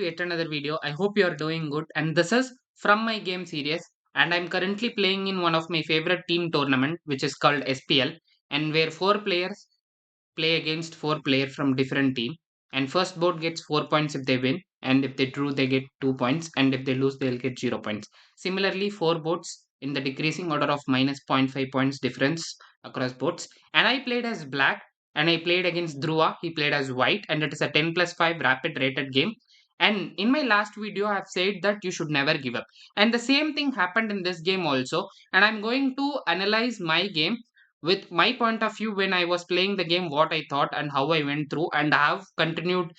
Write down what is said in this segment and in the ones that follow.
Yet another video. I hope you are doing good. And this is from my game series. And I'm currently playing in one of my favorite team tournament, which is called SPL, and where four players play against four players from different team. And first board gets 4 points if they win, and if they drew, they get 2 points, and if they lose, they'll get 0 points. Similarly, four boards in the decreasing order of minus zero point 0.5 points difference across boards. And I played as black, and I played against Dhruva. He played as white, and it is a 10 plus 5 rapid rated game. And in my last video, I have said that you should never give up. And the same thing happened in this game also. And I'm going to analyze my game with my point of view when I was playing the game, what I thought and how I went through, and I have continued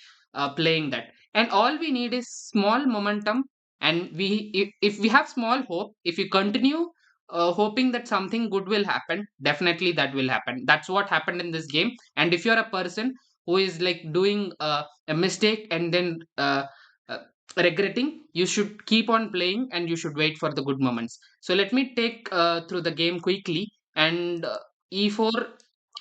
playing that. And all we need is small momentum, and if we have small hope, if you continue hoping that something good will happen, definitely that will happen. That's what happened in this game. And if you're a person who is like doing a mistake and then uh, regretting, you should keep on playing and you should wait for the good moments. So let me take through the game quickly. And e4,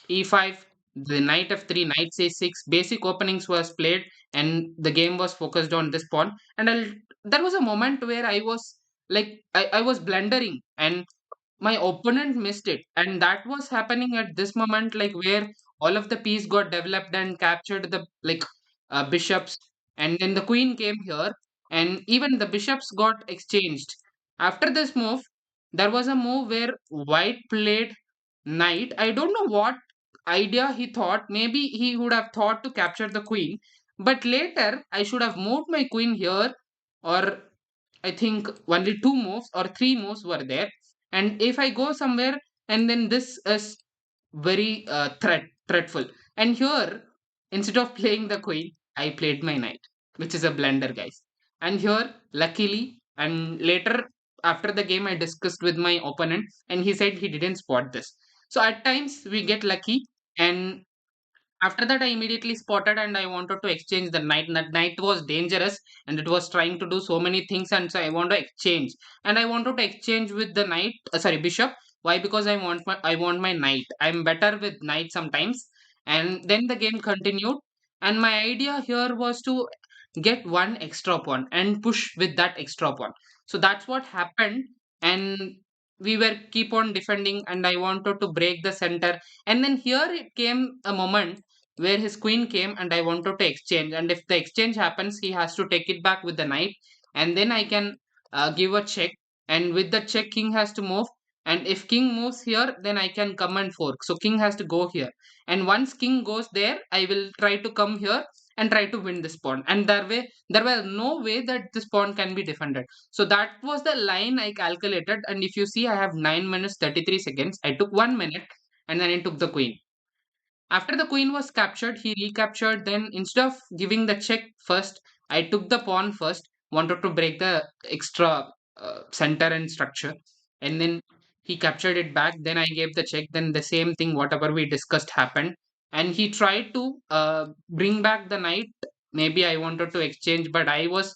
e5, the knight f3, knight c6, basic openings was played, and the game was focused on this pawn. And there was a moment where I was like, I was blundering, and my opponent missed it, and that was happening at this moment, like where all of the piece got developed and captured the bishops, and then the queen came here, and even the bishops got exchanged. After this move, there was a move where white played knight. I don't know what idea he thought. Maybe he would have thought to capture the queen, but later I should have moved my queen here, or I think only two moves or three moves were there. And if I go somewhere, and then this is very threatful. And here, instead of playing the queen, I played my knight, which is a blunder, guys. And here, luckily, and later after the game, I discussed with my opponent, and he said he didn't spot this. So at times we get lucky, and after that, I immediately spotted and I wanted to exchange the knight. That knight was dangerous and it was trying to do so many things, and so I want to exchange. And I wanted to exchange with the knight, sorry, bishop. Why? Because I want my knight. I'm better with knight sometimes. And then the game continued, and my idea here was to get one extra pawn and push with that extra pawn. So that's what happened, and we were keep on defending, and I wanted to break the center. And then here it came a moment where his queen came and I wanted to exchange. And if the exchange happens, he has to take it back with the knight, and then I can give a check. And with the check, king has to move. And if king moves here, then I can come and fork. So king has to go here. And once king goes there, I will try to come here and try to win this pawn. And there was no way that this pawn can be defended. So that was the line I calculated. And if you see, I have 9 minutes 33 seconds. I took 1 minute, and then I took the queen. After the queen was captured, he recaptured. Then instead of giving the check first, I took the pawn first, wanted to break the extra center and structure. And then he captured it back. Then I gave the check. Then the same thing, whatever we discussed happened. And he tried to bring back the knight. Maybe I wanted to exchange, but I was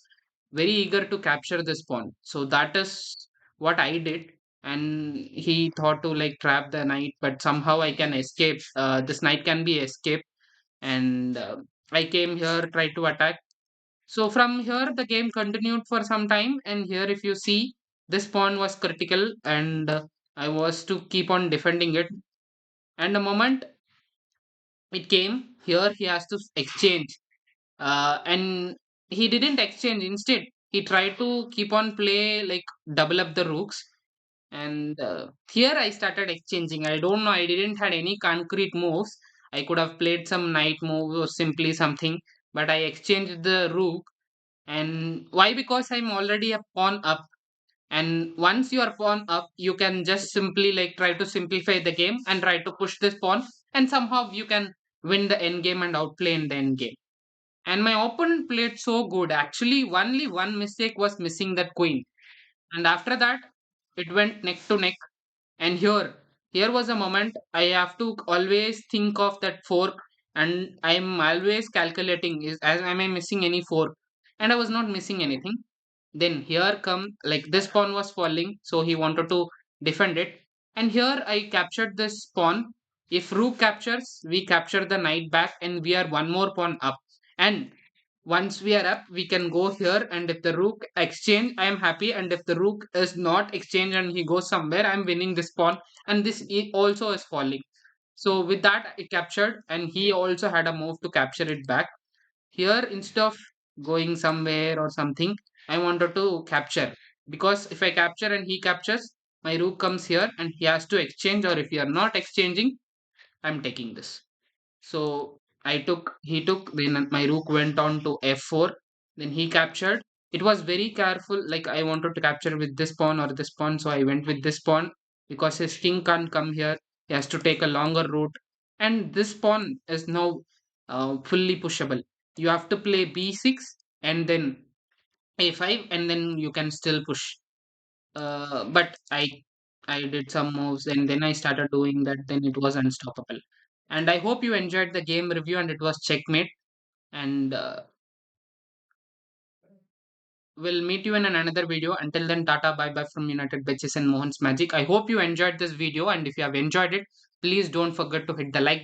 very eager to capture this pawn. So that is what I did. And he thought to like trap the knight, but somehow I can escape. This knight can be escaped. And I came here, tried to attack. So from here the game continued for some time, and here if you see, this pawn was critical, and I was to keep on defending it. And the moment it came here, he has to exchange. And he didn't exchange. Instead, he tried to keep on play, like double up the rooks. And here I started exchanging. I don't know, I didn't had any concrete moves. I could have played some knight move or simply something, but I exchanged the rook. And why? Because I'm already a pawn up, and once you are pawn up, you can just simply like try to simplify the game and try to push this pawn, and somehow you can win the end game and outplay in the end game. And my opponent played so good. Actually, only one mistake was missing that queen, and after that it went neck to neck. And here was a moment I have to always think of that fork, and I'm always calculating, is as am I missing any fork? And I was not missing anything. Then here come, like this pawn was falling, so he wanted to defend it. And here I captured this pawn. If rook captures, we capture the knight back, and we are one more pawn up. And Once we are up, we can go here, and if the rook exchange, I am happy, and if the rook is not exchange and he goes somewhere, I'm winning this pawn, and this also is falling. So with that, I captured, and he also had a move to capture it back. Here, instead of going somewhere or something, I wanted to capture, because if I capture and he captures, my rook comes here and he has to exchange, or if you are not exchanging, I'm taking this. So he took, then my rook went on to f4, then he captured. It was very careful, like I wanted to capture with this pawn or this pawn, so I went with this pawn because his king can't come here. He has to take a longer route, and this pawn is now fully pushable. You have to play b6 and then a5, and then you can still push. But I did some moves and then I started doing that. Then it was unstoppable. And I hope you enjoyed the game review and it was checkmate. And we'll meet you in another video. Until then, Tata, bye bye from United Betches and Mohan's Magic. I hope you enjoyed this video, and if you have enjoyed it, please don't forget to hit the like button.